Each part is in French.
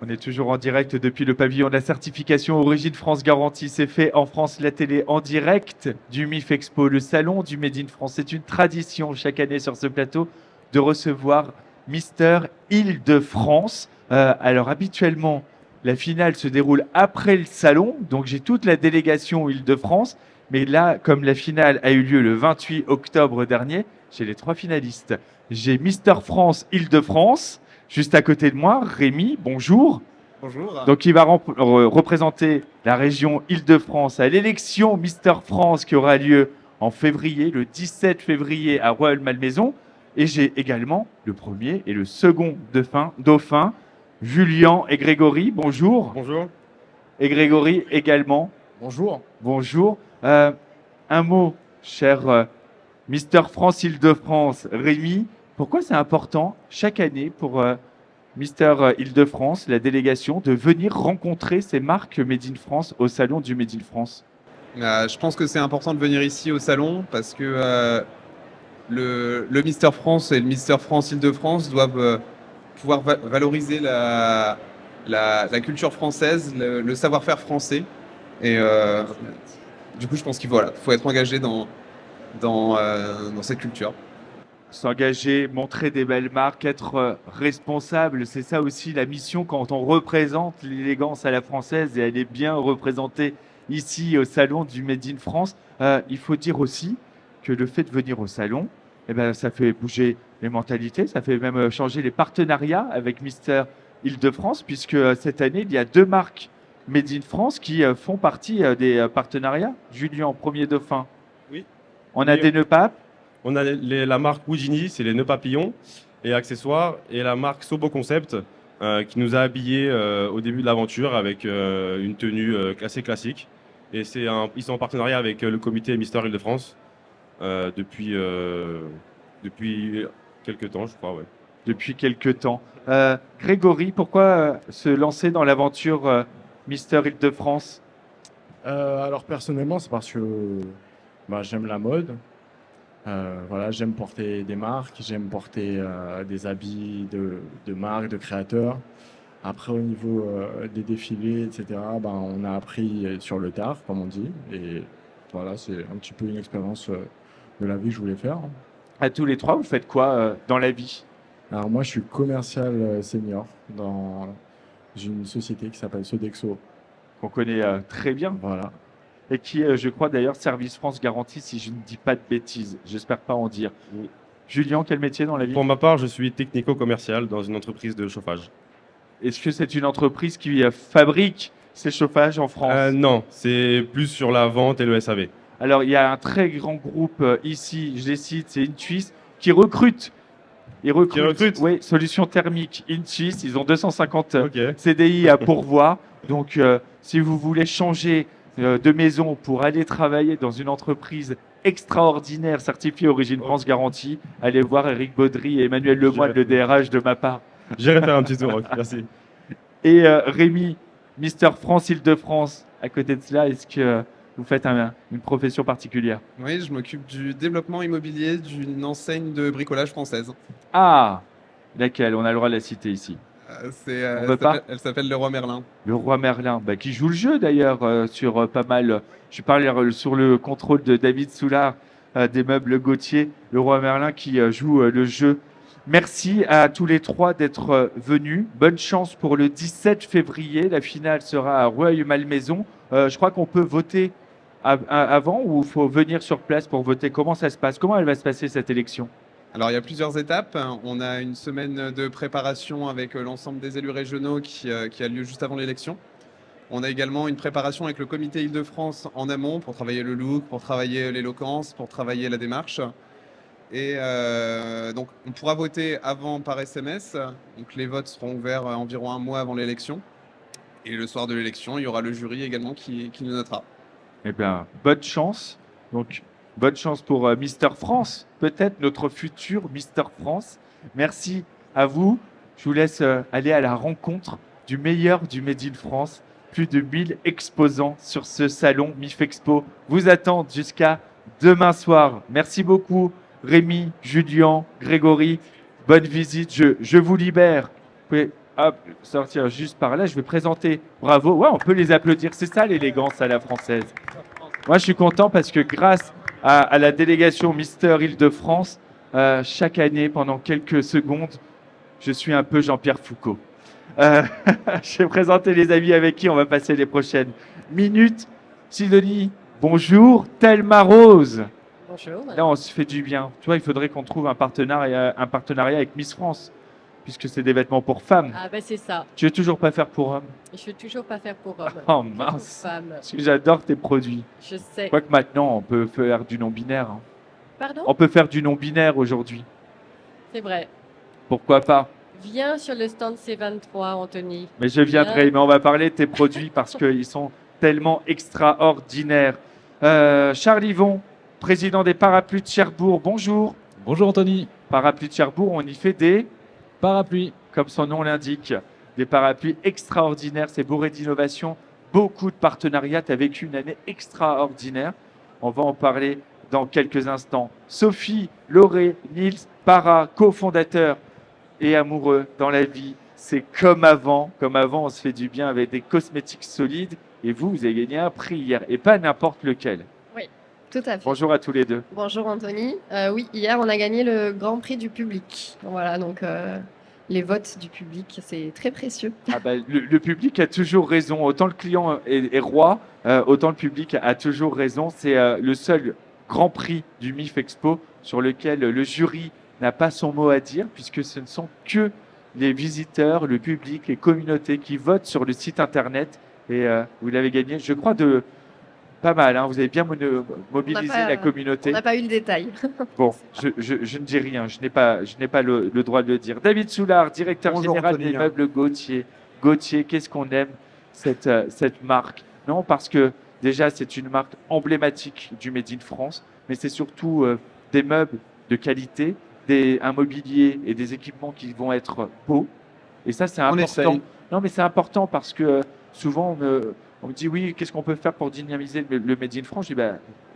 On est toujours en direct depuis le pavillon de la certification Origine France Garantie. C'est fait en France la télé en direct du MIF Expo, le salon du Made in France. C'est une tradition chaque année sur ce plateau de recevoir Mister Île-de-France. Alors habituellement, la finale se déroule après le salon, donc j'ai toute la délégation Île-de-France. Mais là, comme la finale a eu lieu le 28 octobre dernier, j'ai les 3 finalistes. J'ai Mister France Île-de-France. Juste à côté de moi, Rémi, bonjour. Bonjour. Donc, il va représenter la région Île-de-France à l'élection Mister France qui aura lieu en février, le 17 février à Rueil-Malmaison. Et j'ai également le premier et le second dauphin, Julien et Grégory. Bonjour. Bonjour. Et Grégory également. Bonjour. Bonjour. Un mot, cher Mister France Île-de-France, Rémi. Pourquoi c'est important chaque année pour Mister Île-de-France, la délégation, de venir rencontrer ces marques Made in France au salon du Made in France? Je pense que c'est important de venir ici au salon parce que le Mister France et le Mister France Île-de-France doivent pouvoir valoriser la culture française, le savoir-faire français. Et du coup, je pense qu'il faut être engagé dans cette culture. S'engager, montrer des belles marques, être responsable, c'est ça aussi la mission quand on représente l'élégance à la française et elle est bien représentée ici au salon du Made in France. Il faut dire aussi que le fait de venir au salon, eh ben, ça fait bouger les mentalités, ça fait même changer les partenariats avec Mister Île-de-France, puisque cette année, il y a 2 marques Made in France qui font partie des partenariats. Julien, premier dauphin. Oui. On a des nœuds papes. On a la marque Houdini, c'est les nœuds papillons et accessoires, et la marque Sobo Concept qui nous a habillés au début de l'aventure avec une tenue assez classique. Et ils sont en partenariat avec le comité Mister Île-de-France depuis quelques temps, je crois. Ouais. Depuis quelques temps. Grégory, pourquoi se lancer dans l'aventure Mister Île-de-France? Alors personnellement, c'est parce que j'aime la mode. Voilà, j'aime porter des marques, j'aime porter des habits de marques, de créateurs. Après, au niveau des défilés, etc., on a appris sur le tard, comme on dit. Et voilà, c'est un petit peu une expérience de la vie que je voulais faire. À tous les 3, vous faites quoi dans la vie? Alors moi, je suis commercial senior dans une société qui s'appelle Sodexo. Qu'on connaît très bien. Voilà. Et qui est, je crois d'ailleurs, Service France Garantie, si je ne dis pas de bêtises. J'espère pas en dire. Oui. Julien, quel métier dans la vie? Pour ma part, je suis technico-commercial dans une entreprise de chauffage. Est-ce que c'est une entreprise qui fabrique ces chauffages en France? Non, c'est plus sur la vente et le SAV. Alors, il y a un très grand groupe ici, je les cite, c'est Intuis, qui recrute. Ils recrutent. Oui, solution thermique Intuis. Ils ont 250 CDI à pourvoir. Donc, si vous voulez changer de maison pour aller travailler dans une entreprise extraordinaire certifiée Origine France Garantie, allez voir Eric Baudry et Emmanuel Lemoine, le DRH de ma part. J'irai faire un petit tour, merci. Et Rémi, Mister France Île-de-France, à côté de cela, est-ce que vous faites une profession particulière? Oui, je m'occupe du développement immobilier d'une enseigne de bricolage française. Ah, laquelle? On a le droit de la citer ici. Elle s'appelle Leroy Merlin. Leroy Merlin, qui joue le jeu d'ailleurs sur pas mal. Je parle sur le contrôle de David Soulard des meubles Gauthier. Leroy Merlin qui joue le jeu. Merci à tous les 3 d'être venus. Bonne chance pour le 17 février. La finale sera à Rueil-Malmaison. Je crois qu'on peut voter avant ou il faut venir sur place pour voter. Comment ça se passe? Comment elle va se passer cette élection? Alors, il y a plusieurs étapes. On a une semaine de préparation avec l'ensemble des élus régionaux qui a lieu juste avant l'élection. On a également une préparation avec le comité Île-de-France en amont pour travailler le look, pour travailler l'éloquence, pour travailler la démarche. Et donc, on pourra voter avant par SMS. Donc, les votes seront ouverts environ un mois avant l'élection. Et le soir de l'élection, il y aura le jury également qui nous notera. Eh bien, bonne chance. Donc, bonne chance pour Mister France, peut-être notre futur Mister France. Merci à vous. Je vous laisse aller à la rencontre du meilleur du Made in France. Plus de 1000 exposants sur ce salon MIF Expo vous attendent jusqu'à demain soir. Merci beaucoup, Rémi, Julien, Grégory. Bonne visite. Je vous libère. Vous pouvez hop, sortir juste par là. Je vais présenter. Bravo. Ouais, on peut les applaudir. C'est ça l'élégance à la française. Moi, je suis content parce que grâce à la délégation Mister Île-de-France, chaque année, pendant quelques secondes, je suis un peu Jean-Pierre Foucault. Euh, je vais présenter les amis avec qui on va passer les prochaines minutes. Sidonie, bonjour. Thelma Rose. Bonjour. Là, on se fait du bien. Tu vois, il faudrait qu'on trouve un partenariat avec Miss France, puisque c'est des vêtements pour femmes. Ah ben c'est ça. Tu veux toujours pas faire pour hommes? Je veux toujours pas faire pour homme. Oh Que pour mince. femme. Parce que j'adore tes produits. Je sais. Quoique maintenant, on peut faire du non-binaire. Hein. Pardon? On peut faire du non-binaire aujourd'hui. C'est vrai. Pourquoi pas? Viens sur le stand C23, Anthony. Mais je viendrai. Mais on va parler de tes produits parce qu'ils sont tellement extraordinaires. Charles Yvon, président des Parapluies de Cherbourg. Bonjour. Bonjour Anthony. Parapluies de Cherbourg, on y fait des, Parapluie. comme son nom l'indique, des parapluies extraordinaires. C'est bourré d'innovation, beaucoup de partenariats. Tu as vécu une année extraordinaire. On va en parler dans quelques instants. Sophie, Lauré, Nils, Para, cofondateur et amoureux dans la vie. C'est comme avant. Comme avant, on se fait du bien avec des cosmétiques solides. Et vous avez gagné un prix hier. Et pas n'importe lequel. Tout à fait. Bonjour à tous les deux. Bonjour Anthony. Oui, hier on a gagné le Grand Prix du public. Voilà, donc les votes du public, c'est très précieux. Ah bah, le public a toujours raison. Autant le client est roi, autant le public a toujours raison. C'est le seul Grand Prix du MIF Expo sur lequel le jury n'a pas son mot à dire, puisque ce ne sont que les visiteurs, le public, les communautés qui votent sur le site internet. Et vous l'avez gagné, je crois, de pas mal. Hein. Vous avez bien mobilisé pas- la On communauté. n'a pas eu le détail. Bon, je ne dis rien, je n'ai pas le droit de le dire. David Soulard, directeur Bonjour, général Anthony. des meubles Gauthier. Gauthier, qu'est-ce qu'on aime cette marque? Non, parce que déjà, c'est une marque emblématique du Made in France, mais c'est surtout des meubles de qualité, un mobilier et des équipements qui vont être beaux. Et ça, c'est On important. essaye. Non, mais c'est important parce que souvent, on me dit oui, qu'est-ce qu'on peut faire pour dynamiser le Made in France? Je dis, bah,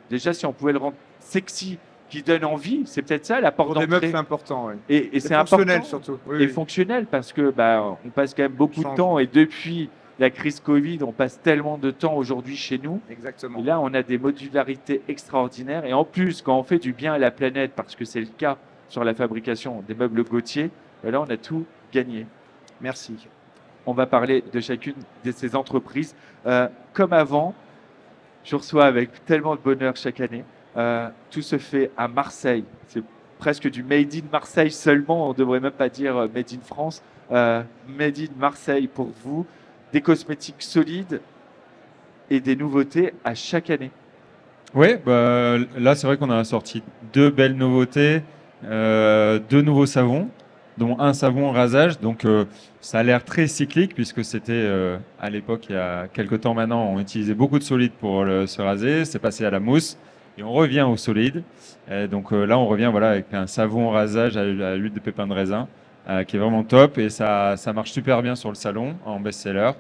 déjà, si on pouvait le rendre sexy, qui donne envie, c'est peut-être ça la porte Pour des meubles, d'entrée. c'est important. Oui. Et Et c'est important. fonctionnel surtout. Oui, Et oui. fonctionnel parce que bah, on passe quand même beaucoup de Change. temps et depuis la crise Covid, on passe tellement de temps aujourd'hui chez nous. Exactement. Et là, on a des modularités extraordinaires. Et en plus, quand on fait du bien à la planète, parce que c'est le cas sur la fabrication des meubles Gauthier, ben là, on a tout gagné. Merci. On va parler de chacune de ces entreprises. Comme avant, je reçois avec tellement de bonheur chaque année. Tout se fait à Marseille. C'est presque du Made in Marseille seulement. On ne devrait même pas dire Made in France. Made in Marseille pour vous. Des cosmétiques solides et des nouveautés à chaque année. Oui, bah, là c'est vrai qu'on a sorti deux belles nouveautés, deux nouveaux savons, dont un savon rasage. Donc ça a l'air très cyclique puisque c'était à l'époque, il y a quelques temps maintenant, on utilisait beaucoup de solide pour se raser. C'est passé à la mousse et on revient au solide. Donc là on revient voilà, avec un savon rasage à l'huile de pépins de raisin qui est vraiment top et ça marche super bien sur le salon en best-seller.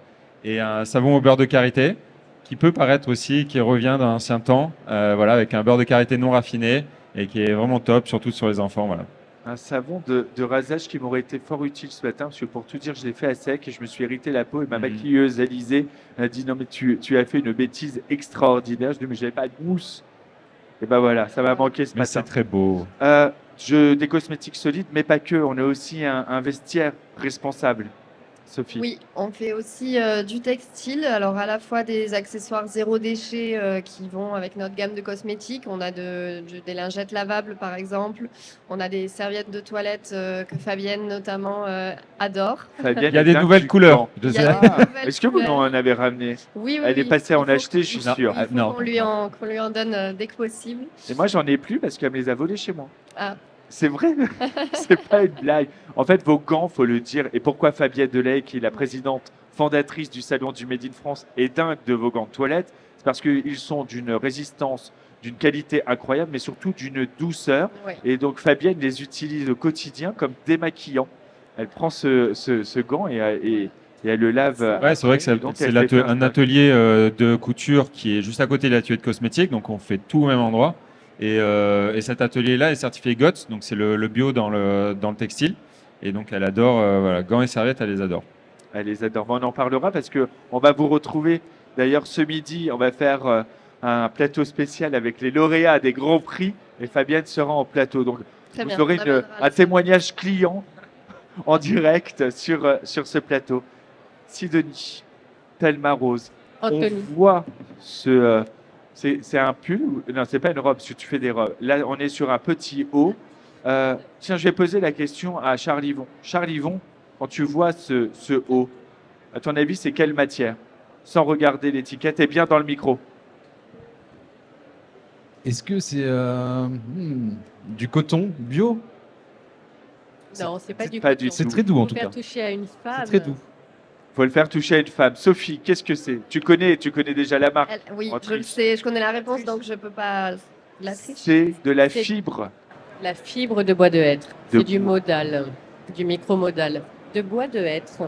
Et un savon au beurre de karité qui peut paraître aussi, qui revient d'un ancien temps, voilà, avec un beurre de karité non raffiné et qui est vraiment top, surtout sur les enfants. Voilà. Un savon de rasage qui m'aurait été fort utile ce matin, parce que pour tout dire, je l'ai fait à sec et je me suis irrité la peau. Et ma maquilleuse, Alizée, a dit non, mais tu as fait une bêtise extraordinaire. Je lui ai dit, mais j'avais pas de mousse. Et ben voilà, ça m'a manqué ce Mais c'est matin. très beau. Des cosmétiques solides, mais pas que. On a aussi un vestiaire responsable. Sophie. Oui, on fait aussi du textile, alors à la fois des accessoires zéro déchet qui vont avec notre gamme de cosmétiques. On a des lingettes lavables par exemple, on a des serviettes de toilette que Fabienne notamment adore. Fabienne Il y a est des dingue nouvelles du couleurs. temps. Je Il y sais. a des nouvelles Est-ce que vous couleurs. en avez ramené? Oui, Elle est passée à en acheter, je suis il faut- sûr. il faut Non. qu'on lui en donne dès que possible. Et moi, j'en ai plus parce qu'elle me les a volés chez moi. Ah. C'est vrai, c'est pas une blague. En fait, vos gants, faut le dire. Et pourquoi Fabienne Delay, qui est la présidente fondatrice du salon du Made in France, est dingue de vos gants de toilette? C'est parce qu'ils sont d'une résistance, d'une qualité incroyable, mais surtout d'une douceur. Ouais. Et donc, Fabienne les utilise au quotidien comme démaquillant. Elle prend ce gant et elle le lave. Ouais, c'est vrai que après, et donc, c'est elle fait un atelier de couture qui est juste à côté de l'atelier de cosmétique, donc on fait tout au même endroit. Et cet atelier-là est certifié GOTS, donc c'est le bio dans le textile. Et donc, elle adore, voilà, gants et serviettes, elle les adore. Elle les adore. Mais on en parlera parce que on va vous retrouver. D'ailleurs, ce midi, on va faire un plateau spécial avec les lauréats des grands prix et Fabienne sera en plateau. Donc, Très vous bien. aurez On amènera un le témoignage client en direct sur ce plateau. Sidonie, Thelma Rose, on Anthony. voit c'est un pull non, c'est pas une robe, parce que tu fais des robes. Là, on est sur un petit haut. Tiens, je vais poser la question à Charles Yvon. Charles Yvon, quand tu vois ce haut, à ton avis, c'est quelle matière? Sans regarder l'étiquette et bien dans le micro. Est-ce que c'est du coton bio? Non, c'est pas du pas coton. du C'est tout. très doux en Faut tout faire cas. toucher à une femme. C'est très doux. Faut le faire toucher à une femme. Sophie, qu'est-ce que c'est? Tu connais déjà la marque. Oui, En je le triche. sais, je connais la réponse, donc je peux pas la tricher. C'est de la C'est- fibre. La fibre de bois de hêtre. De C'est du bois. modal, du micro-modal. De bois de hêtre.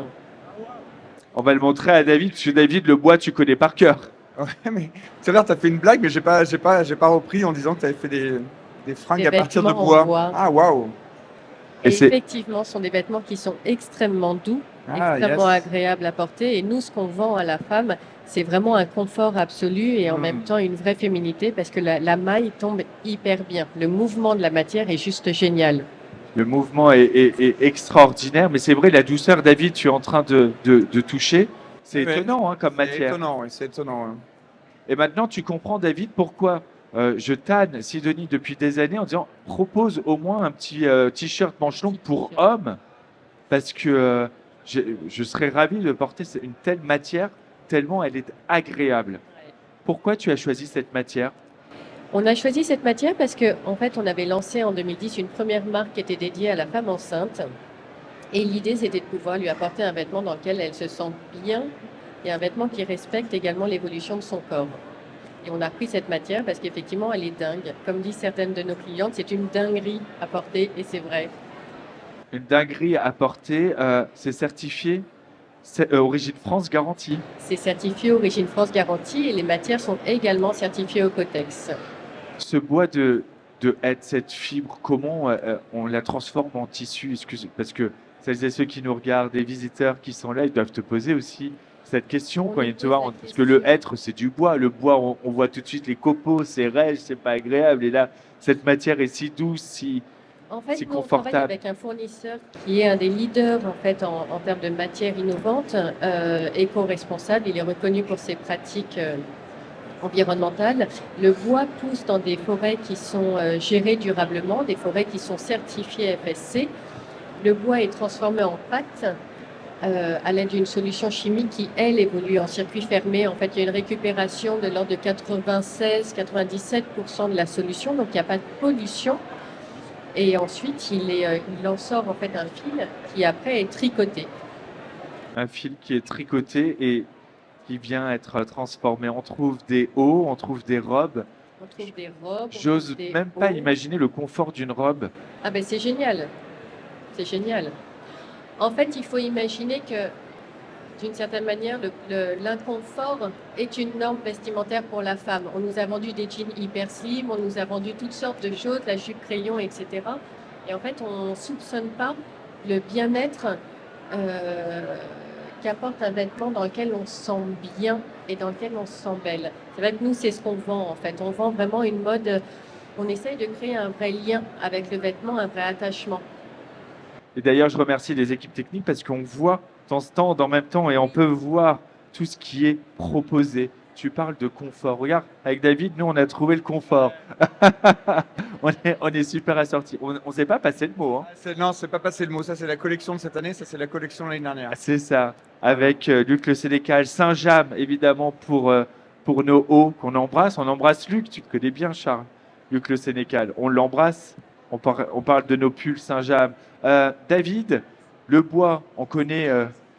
On va le montrer à David, parce que David, le bois, tu connais par cœur. Ouais, mais tout à l'heure, tu as fait une blague, mais j'ai pas repris en disant que tu avais fait des fringues Des à partir de vêtements en bois. bois. Ah, waouh! Et Et c'est- effectivement, ce sont des vêtements qui sont extrêmement doux, Ah, extrêmement yes. agréables à porter. Et nous, ce qu'on vend à la femme, c'est vraiment un confort absolu et en même temps une vraie féminité parce que la maille tombe hyper bien. Le mouvement de la matière est juste génial. Le mouvement est extraordinaire, mais c'est vrai, la douceur, David, tu es en train de toucher. C'est Ouais. étonnant hein, comme C'est matière. étonnant, oui, c'est étonnant. Ouais. Et maintenant, tu comprends, David, pourquoi je tanne Sidonie depuis des années en disant propose au moins un petit t-shirt manche longue pour homme, parce que je serais ravi de porter une telle matière, tellement elle est agréable. Pourquoi tu as choisi cette matière? On a choisi cette matière parce que, en fait, on avait lancé en 2010 une première marque qui était dédiée à la femme enceinte. Et l'idée, c'était de pouvoir lui apporter un vêtement dans lequel elle se sent bien et un vêtement qui respecte également l'évolution de son corps. Et on a pris cette matière parce qu'effectivement, elle est dingue. Comme disent certaines de nos clientes, c'est une dinguerie à porter et c'est vrai. Une dinguerie à porter, c'est certifié, c'est Origine France garantie. C'est certifié Origine France Garantie et les matières sont également certifiées au Cotex. Ce bois de hêtre, cette fibre, comment on la transforme en tissu? Parce que celles et ceux qui nous regardent, des visiteurs qui sont là, ils doivent te poser aussi cette question On quand nous ils te pose voient. la Parce que le question. hêtre, c'est du bois. Le bois, on voit tout de suite les copeaux, c'est rêche, c'est pas agréable. Et là, cette matière est si douce, si. En fait, C'est nous, on travaille confortable. avec un fournisseur qui est un des leaders en fait en termes de matières innovantes, éco-responsable. Il est reconnu pour ses pratiques environnementales. Le bois pousse dans des forêts qui sont gérées durablement, des forêts qui sont certifiées FSC. Le bois est transformé en pâte à l'aide d'une solution chimique qui, elle, évolue en circuit fermé. En fait, il y a une récupération de l'ordre de 96-97% de la solution, donc il n'y a pas de pollution. Et ensuite, il en sort en fait un fil qui après est tricoté. Un fil qui est tricoté et qui vient être transformé. On trouve des hauts, on trouve des robes. On trouve des robes. on J'ose trouve des même pas hauts. imaginer le confort d'une robe. Ah ben c'est génial. C'est génial. En fait, il faut imaginer que d'une certaine manière, l'inconfort est une norme vestimentaire pour la femme. On nous a vendu des jeans hyper slim, on nous a vendu toutes sortes de choses, la jupe crayon, etc. Et en fait, on ne soupçonne pas le bien-être qu'apporte un vêtement dans lequel on se sent bien et dans lequel on se sent belle. C'est vrai que nous, c'est ce qu'on vend en fait. On vend vraiment une mode, on essaye de créer un vrai lien avec le vêtement, un vrai attachement. Et d'ailleurs, je remercie les équipes techniques parce qu'on voit ton stand en même temps et on peut voir tout ce qui est proposé. Tu parles de confort. Regarde, avec David, nous, on a trouvé le confort. on est super assortis. On ne s'est pas passé le mot. Hein. Non, c'est pas passé le mot. Ça, c'est la collection de cette année. Ça, c'est la collection de l'année dernière. C'est ça. Avec Luc Le Sénécal, Saint-James, évidemment, pour nos hauts qu'on embrasse. On embrasse Luc, tu te connais bien, Charles. Luc Le Sénécal, on l'embrasse. On parle de nos pulls Saint-James. David, le bois, on connaît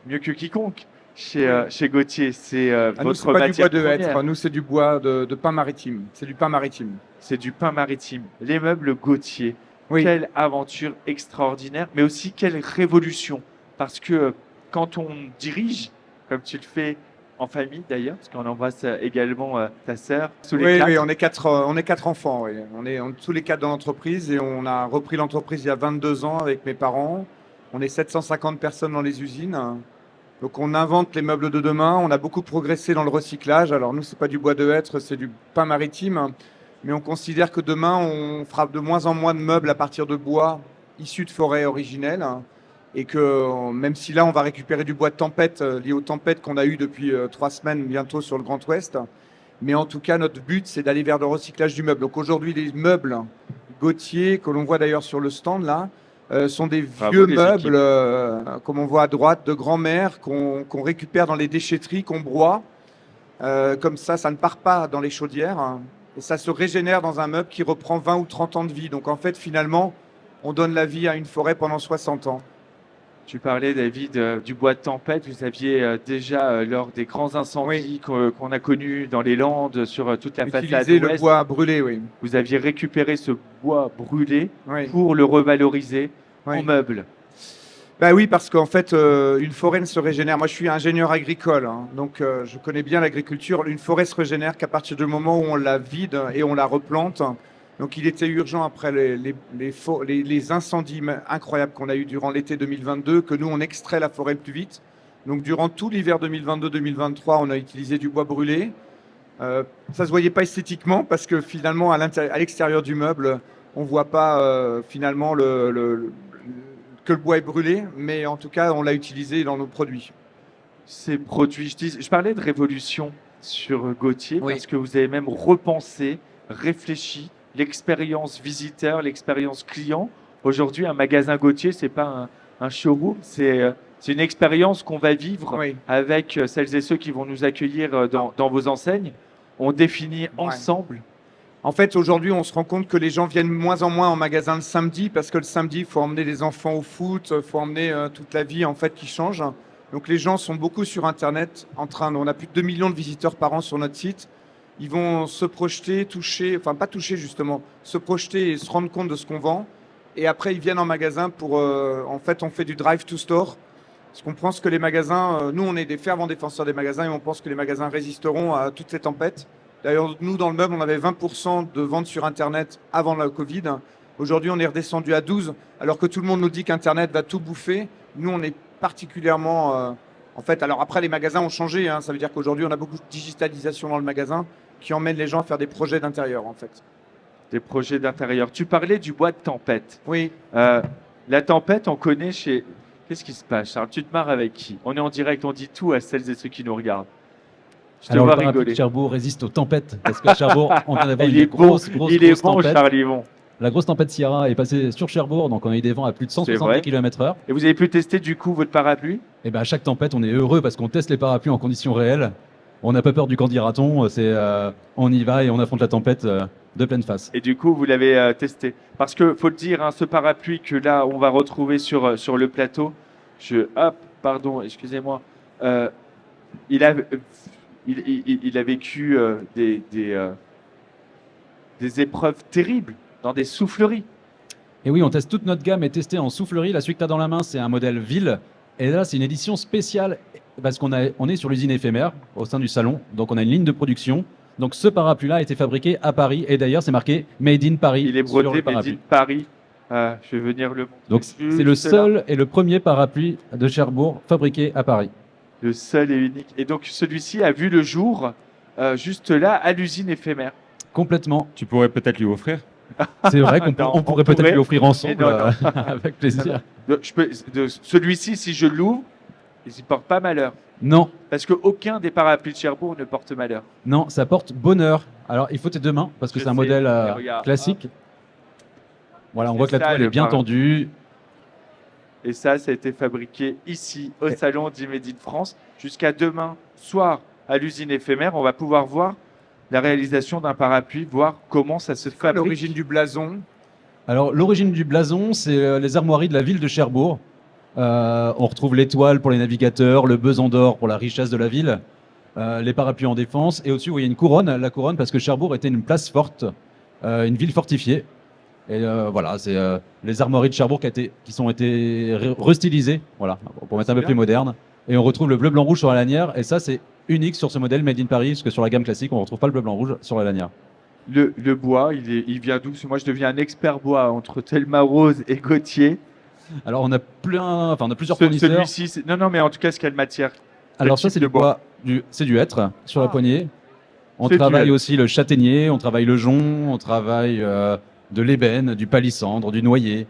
mieux que quiconque chez Gauthier. C'est Nous, c'est votre pas du bois matière de première. hêtre. Nous, c'est du bois de pin maritime. C'est du pain maritime. C'est du pain maritime. Les meubles Gauthier. Oui. Quelle aventure extraordinaire, mais aussi quelle révolution. Parce que quand on dirige, comme tu le fais en famille d'ailleurs, parce qu'on embrasse également ta sœur, sous les Oui, quatre. oui, on est quatre enfants. Oui. On est tous les quatre dans l'entreprise et on a repris l'entreprise il y a 22 ans avec mes parents. On est 750 personnes dans les usines. Donc on invente les meubles de demain. On a beaucoup progressé dans le recyclage. Alors nous, c'est pas du bois de hêtre, c'est du pin maritime. Mais on considère que demain, on fera de moins en moins de meubles à partir de bois issus de forêts originelles. Et que même si là, on va récupérer du bois de tempête lié aux tempêtes qu'on a eues depuis 3 semaines bientôt sur le Grand Ouest. Mais en tout cas, notre but, c'est d'aller vers le recyclage du meuble. Donc aujourd'hui, les meubles Gauthier, que l'on voit d'ailleurs sur le stand là, sont des vieux meubles, comme on voit à droite, de grand-mère, qu'on récupère dans les déchetteries, qu'on broie. Comme ça ne part pas dans les chaudières. Et ça se régénère dans un meuble qui reprend 20 ou 30 ans de vie. Donc en fait, finalement, on donne la vie à une forêt pendant 60 ans. Tu parlais, David, du bois de tempête. Vous aviez déjà, lors des grands incendies qu'on a connus dans les Landes, sur toute la façade ouest, le bois brûlé, oui. Vous aviez récupéré ce bois brûlé pour le revaloriser en meubles. Bah oui, parce qu'en fait, une forêt ne se régénère. Moi, je suis ingénieur agricole, donc je connais bien l'agriculture. Une forêt se régénère qu'à partir du moment où on la vide et on la replante. Donc il était urgent, après les incendies incroyables qu'on a eu durant l'été 2022, que nous, on extrait la forêt le plus vite. Donc durant tout l'hiver 2022-2023, on a utilisé du bois brûlé. Ça ne se voyait pas esthétiquement parce que finalement, à l'extérieur du meuble, on ne voit pas finalement que le bois est brûlé, mais en tout cas, on l'a utilisé dans nos produits. Ces produits, je parlais de révolution sur Gauthier, parce que vous avez même repensé, réfléchi l'expérience visiteur, l'expérience client. Aujourd'hui, un magasin Gauthier, ce n'est pas un showroom, c'est une expérience qu'on va vivre avec celles et ceux qui vont nous accueillir dans vos enseignes. On définit ensemble. En fait, aujourd'hui, on se rend compte que les gens viennent moins en moins en magasin le samedi, parce que le samedi, il faut emmener les enfants au foot, il faut emmener toute la vie en fait qui change. Donc les gens sont beaucoup sur Internet, on a plus de 2 millions de visiteurs par an sur notre site. Ils vont se projeter, toucher, enfin pas toucher justement, se projeter et se rendre compte de ce qu'on vend. Et après, ils viennent en magasin pour, en fait, on fait du drive to store. Parce qu'on pense que les magasins, nous, on est des fervents défenseurs des magasins et on pense que les magasins résisteront à toutes ces tempêtes. D'ailleurs, nous, dans le meuble, on avait 20% de ventes sur Internet avant la Covid. Aujourd'hui, on est redescendu à 12%, alors que tout le monde nous dit qu'Internet va tout bouffer. Nous, on est particulièrement... en fait, alors après, les magasins ont changé. Ça veut dire qu'aujourd'hui, on a beaucoup de digitalisation dans le magasin qui emmène les gens à faire des projets d'intérieur, en fait. Des projets d'intérieur. Tu parlais du bois de tempête. Oui. La tempête, on connaît chez... Qu'est-ce qui se passe, Charles? Tu te marres avec qui? On est en direct, on dit tout à celles et ceux qui nous regardent. Je te vois rigoler. Cherbourg résiste aux tempêtes, parce qu'à Cherbourg, on vient d'avoir une grosse tempête. Charles Yvon. La grosse tempête Sierra est passée sur Cherbourg, donc on a eu des vents à plus de 170 km/h. Et vous avez pu tester du coup votre parapluie? Et ben à chaque tempête, on est heureux parce qu'on teste les parapluies en conditions réelles. On n'a pas peur du candidaton, on y va et on affronte la tempête de pleine face. Et du coup, vous l'avez testé. Parce que faut le dire, ce parapluie que là, on va retrouver sur le plateau, excusez-moi, il a vécu des épreuves terribles dans des souffleries. Et oui, on teste toute notre gamme est testée en soufflerie. Là, celui que tu as dans la main, c'est un modèle ville. Et là, c'est une édition spéciale parce qu'on est sur l'usine éphémère au sein du salon. Donc, on a une ligne de production. Donc, ce parapluie-là a été fabriqué à Paris. Et d'ailleurs, c'est marqué Made in Paris. Il est brodé Made in Paris. Je vais venir le montrer. Donc, c'est le seul et le premier parapluie de Cherbourg fabriqué à Paris. Le seul et unique. Et donc, celui-ci a vu le jour juste là, à l'usine éphémère. Complètement. Tu pourrais peut-être lui offrir. C'est vrai qu'on pourrait peut-être lui offrir ensemble avec plaisir. Celui-ci, si je l'ouvre, il ne porte pas malheur. Non. Parce qu'aucun des parapluies de Cherbourg ne porte malheur. Non, ça porte bonheur. Alors, il faut tes deux mains parce que c'est un modèle classique. Voilà, on voit que la toile est bien tendue. Et ça a été fabriqué ici, au salon d'E-Made in France. Jusqu'à demain soir, à l'usine éphémère, on va pouvoir voir la réalisation d'un parapluie, voir comment ça se fabrique. L'origine du blason? Alors, l'origine du blason, c'est les armoiries de la ville de Cherbourg. On retrouve l'étoile pour les navigateurs, le besan d'or pour la richesse de la ville, les parapluies en défense, et au-dessus, il y a une couronne, la couronne parce que Cherbourg était une place forte, une ville fortifiée. Et voilà, c'est les armoiries de Cherbourg qui ont été restylisées, voilà, pour mettre un peu plus moderne. Et on retrouve le bleu, blanc, rouge sur la lanière, et ça, c'est unique sur ce modèle Made in Paris, parce que sur la gamme classique, on ne retrouve pas le bleu, blanc, rouge sur la lanière. Le bois, il vient d'où? Parce que moi, je deviens un expert bois entre Thelma Rose et Gauthier. Alors on a plusieurs fournisseurs. Celui-ci, non, non, mais en tout cas, quelle matière? Alors Quel ça type c'est de du bois, c'est du hêtre sur la Ah. poignée. On C'est du travaille hêtre. aussi le châtaignier, on travaille le jonc, on travaille de l'ébène, du palissandre, du noyer.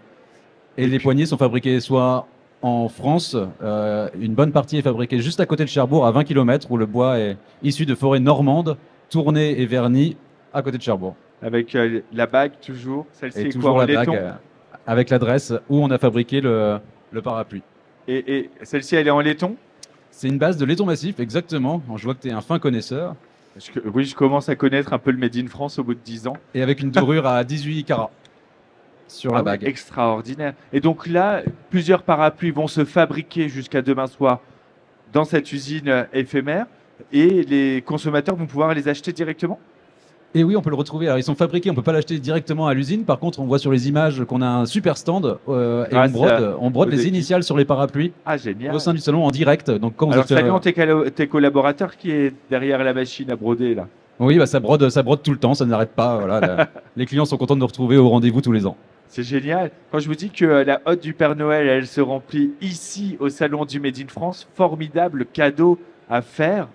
Et les poignées sont fabriquées soit en France, une bonne partie est fabriquée juste à côté de Cherbourg, à 20 km, où le bois est issu de forêts normandes, tourné et verni à côté de Cherbourg. Avec la bague, toujours. Celle-ci Et est quoi, toujours en la bague laiton? avec l'adresse où on a fabriqué le parapluie. Et celle-ci, elle est en laiton? C'est une base de laiton massif, exactement. Je vois que tu es un fin connaisseur. Oui, je commence à connaître un peu le Made in France au bout de 10 ans. Et avec une dorure à 18 carats sur Ah la oui, bague. extraordinaire. Et donc là, plusieurs parapluies vont se fabriquer jusqu'à demain soir dans cette usine éphémère et les consommateurs vont pouvoir les acheter directement? Et oui, on peut le retrouver. Alors, ils sont fabriqués, on peut pas l'acheter directement à l'usine. Par contre, on voit sur les images qu'on a un super stand et Grâce on brode aux les équipes. initiales sur les parapluies Ah, génial. au sein du salon en direct. Donc, quand vous Alors, êtes, saluons tes collaborateurs qui est derrière la machine à broder là. oui, bah, ça brode tout le temps, ça n'arrête pas. Voilà, les clients sont contents de nous retrouver au rendez-vous tous les ans. C'est génial. Quand je vous dis que la hotte du Père Noël, elle se remplit ici au salon du Made in France, formidable cadeau à faire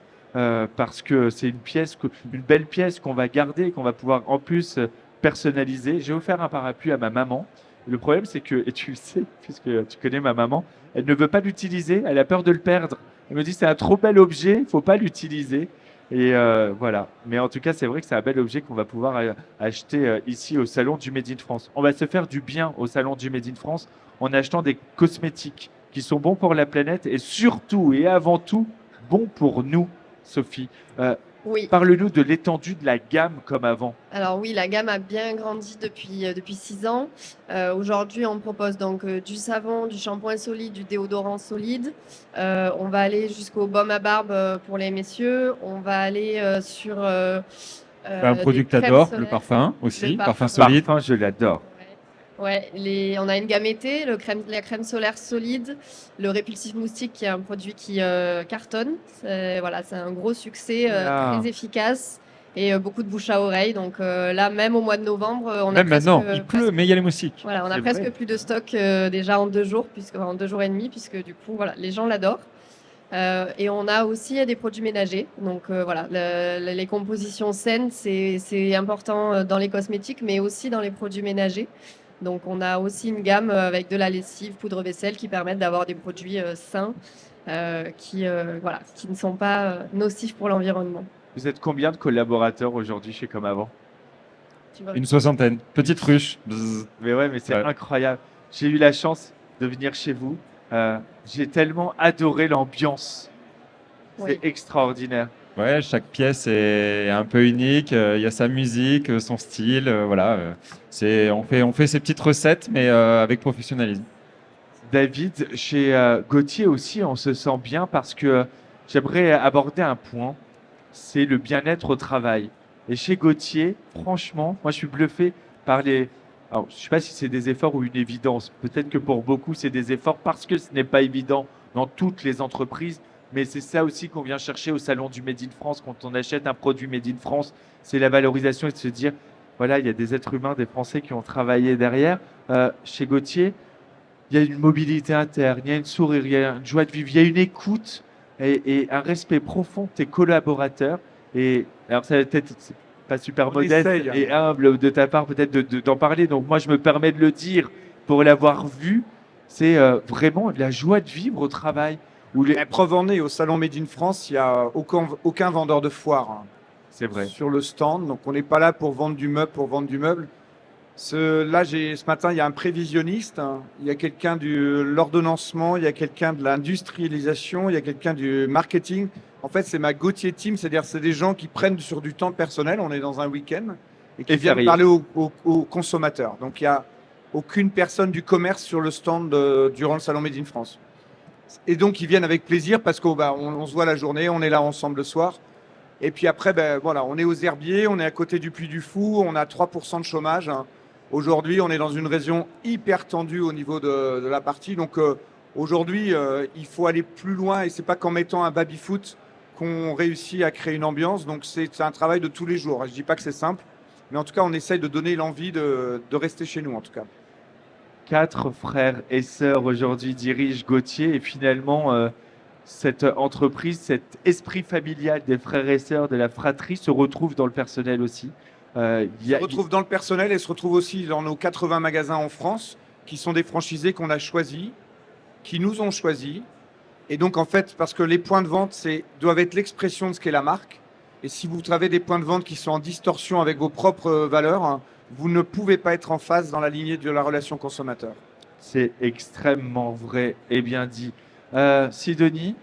parce que c'est une belle pièce qu'on va garder, qu'on va pouvoir en plus personnaliser. J'ai offert un parapluie à ma maman. Le problème, c'est que, et tu le sais, puisque tu connais ma maman, elle ne veut pas l'utiliser, elle a peur de le perdre. Elle me dit c'est un trop bel objet, il ne faut pas l'utiliser. Et voilà. Mais en tout cas, c'est vrai que c'est un bel objet qu'on va pouvoir acheter ici au Salon du Made in France. On va se faire du bien au Salon du Made in France en achetant des cosmétiques qui sont bons pour la planète et surtout et avant tout bons pour nous, Sophie. Oui. Parle-nous de l'étendue de la gamme comme avant. Alors oui, la gamme a bien grandi depuis 6 ans. Aujourd'hui, on propose donc du savon, du shampoing solide, du déodorant solide. On va aller jusqu'au baume à barbe pour les messieurs. On va aller sur Un produit des que tu crèmes adores, le solaires. parfum aussi, Le parfum solide. Parfum, je l'adore. Ouais, on a une gamme été, la crème solaire solide, le répulsif moustique qui est un produit qui cartonne. Voilà, c'est un gros succès, Ah. très efficace et beaucoup de bouche à oreille. Donc là, même au mois de novembre, on a Même maintenant, presque, il pleut, mais il y a les moustiques. voilà, on a C'est presque vrai. plus de stock déjà en 2 jours, en 2 jours et demi, puisque du coup, voilà, les gens l'adorent. Et on a aussi des produits ménagers. Donc voilà, les compositions saines, c'est important dans les cosmétiques, mais aussi dans les produits ménagers. Donc on a aussi une gamme avec de la lessive, poudre vaisselle qui permettent d'avoir des produits sains qui ne sont pas nocifs pour l'environnement. Vous êtes combien de collaborateurs aujourd'hui chez Comme Avant? Tu vois. Une soixantaine. Petite ruche. Bzzz. Mais ouais, mais c'est Ouais. incroyable. J'ai eu la chance de venir chez vous. J'ai tellement adoré l'ambiance. C'est Oui. extraordinaire. Ouais, chaque pièce est un peu unique. Il y a sa musique, son style. Voilà. On fait ses petites recettes, mais avec professionnalisme. David, chez Gauthier aussi, on se sent bien parce que j'aimerais aborder un point, c'est le bien-être au travail. Et chez Gauthier, franchement, moi je suis bluffé par les... Alors, je ne sais pas si c'est des efforts ou une évidence. Peut-être que pour beaucoup, c'est des efforts parce que ce n'est pas évident dans toutes les entreprises. Mais c'est ça aussi qu'on vient chercher au salon du Made in France quand on achète un produit Made in France. C'est la valorisation et de se dire, voilà, il y a des êtres humains, des Français qui ont travaillé derrière. Chez Gauthier, il y a une mobilité interne, il y a une sourire, il y a une joie de vivre, il y a une écoute et un respect profond de tes collaborateurs. Et alors, ça va peut-être c'est pas super On modeste essaye, hein. et humble de ta part peut-être d'en parler. Donc moi, je me permets de le dire pour l'avoir vu. C'est vraiment de la joie de vivre au travail. Où les... La preuve en est, au salon Made in France, il n'y a aucun vendeur de foire hein, C'est vrai. sur le stand. Donc on n'est pas là pour vendre du meuble, pour vendre du meuble. Ce matin, il y a un prévisionniste, hein. Il y a quelqu'un de l'ordonnancement, il y a quelqu'un de l'industrialisation, il y a quelqu'un du marketing. En fait, c'est ma Gauthier Team, c'est-à-dire c'est des gens qui prennent sur du temps personnel. On est dans un week-end et qui Et viennent férié. parler aux consommateurs. Donc il n'y a aucune personne du commerce sur le stand durant le salon Made in France. Et donc, ils viennent avec plaisir parce qu'on on se voit la journée, on est là ensemble le soir. Et puis après, voilà, on est aux Herbiers, on est à côté du Puy du Fou, on a 3% de chômage, hein. Aujourd'hui, on est dans une région hyper tendue au niveau de la partie. Donc aujourd'hui, il faut aller plus loin et c'est pas qu'en mettant un baby-foot qu'on réussit à créer une ambiance. Donc c'est un travail de tous les jours. Je dis pas que c'est simple, mais en tout cas, on essaye de donner l'envie de rester chez nous, en tout cas. 4 frères et sœurs aujourd'hui dirigent Gauthier et finalement cette entreprise, cet esprit familial des frères et sœurs de la fratrie se retrouve dans le personnel aussi. Se retrouve dans le personnel et se retrouve aussi dans nos 80 magasins en France, qui sont des franchisés qu'on a choisis, qui nous ont choisis. Et donc, en fait, parce que les points de vente doivent être l'expression de ce qu'est la marque. Et si vous avez des points de vente qui sont en distorsion avec vos propres valeurs, vous ne pouvez pas être en phase dans la lignée de la relation consommateur. C'est extrêmement vrai et bien dit. Sidonie,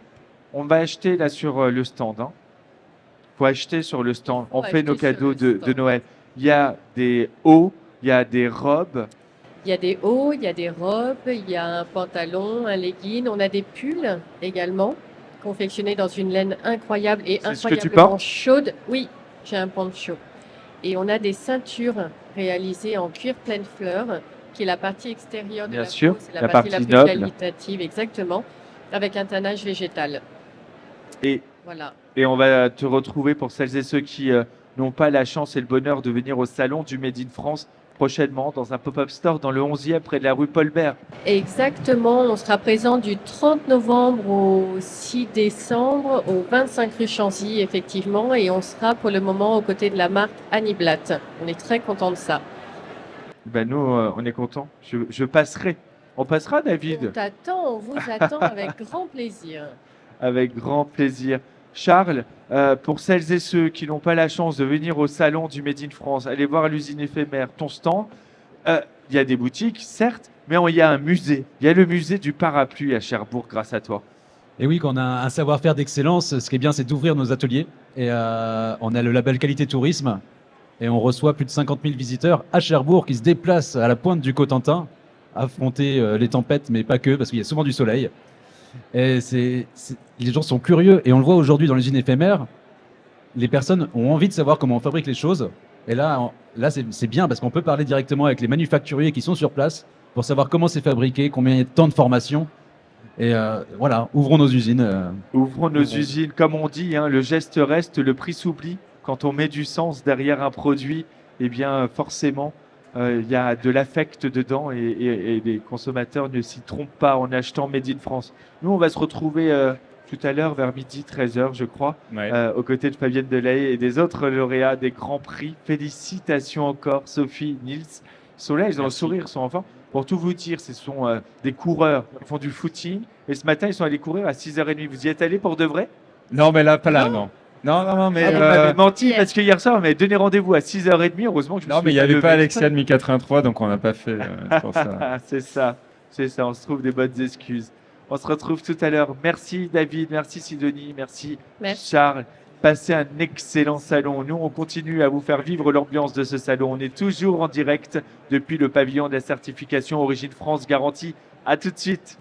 on va acheter là sur le stand. Il faut acheter sur le stand. On fait nos cadeaux de Noël. Il y a des hauts, il y a des robes. Il y a des hauts, il y a des robes, il y a un pantalon, un legging. On a des pulls également, confectionnés dans une laine incroyable et C'est ce que tu incroyablement portes? chaude. Oui, j'ai un poncho. Et on a des ceintures réalisées en cuir pleine fleur, qui est la partie extérieure de Bien la sûr, peau. C'est la la partie la partie plus noble. qualitative, exactement, avec un tannage végétal. Et Voilà. Et on va te retrouver pour celles et ceux qui n'ont pas la chance et le bonheur de venir au salon du Made in France prochainement dans un pop-up store dans le 11e près de la rue Paul Bert. Exactement, on sera présent du 30 novembre au 6 décembre au 25 rue Chanzy, effectivement, et on sera pour le moment aux côtés de la marque Annie Blatt. On est très content de ça. Ben nous, on est contents. Je passerai. On passera, David, On vous attend avec grand plaisir. avec grand plaisir. Charles, pour celles et ceux qui n'ont pas la chance de venir au salon du Made in France, allez voir l'usine éphémère, ton stand. Il y a des boutiques, certes, mais il y a un musée. Il y a le musée du parapluie à Cherbourg grâce à toi. Et oui, qu'on a un savoir-faire d'excellence, ce qui est bien, c'est d'ouvrir nos ateliers. Et on a le label Qualité Tourisme. Et on reçoit plus de 50 000 visiteurs à Cherbourg qui se déplacent à la pointe du Cotentin, affronter les tempêtes, mais pas que, parce qu'il y a souvent du soleil. Et les gens sont curieux. Et on le voit aujourd'hui dans l'usine éphémère, les personnes ont envie de savoir comment on fabrique les choses. Et là c'est bien parce qu'on peut parler directement avec les manufacturiers qui sont sur place pour savoir comment c'est fabriqué, combien il y a de temps de formation. Et voilà, ouvrons nos usines. Ouvrons nos usines. Comme on dit, le geste reste, le prix s'oublie. Quand on met du sens derrière un produit, eh bien forcément, il y a de l'affect dedans et les consommateurs ne s'y trompent pas en achetant Made in France. Nous, on va se retrouver tout à l'heure vers midi, 13h, je crois, aux côtés de Fabienne Delahaye et des autres lauréats des Grands Prix. Félicitations encore, Sophie, Nils. Ils sont là, ils ont le sourire, ils sont en forme. Pour tout vous dire, ce sont des coureurs qui font du footing. Et ce matin, ils sont allés courir à 6h30. Vous y êtes allés pour de vrai? Non, mais là, pas là, non. Non, mais. Vous m'avez menti parce que hier soir, on m'avait donné rendez-vous à 6h30. Heureusement que je me Non, suis mais il n'y avait levé pas exprès. Alexia de Mi 83, donc on n'a pas fait. C'est pour ça. C'est ça, on se trouve des bonnes excuses. On se retrouve tout à l'heure. Merci David, merci Sidonie, merci Charles. Passez un excellent salon. Nous, on continue à vous faire vivre l'ambiance de ce salon. On est toujours en direct depuis le pavillon de la certification Origine France Garantie. À tout de suite.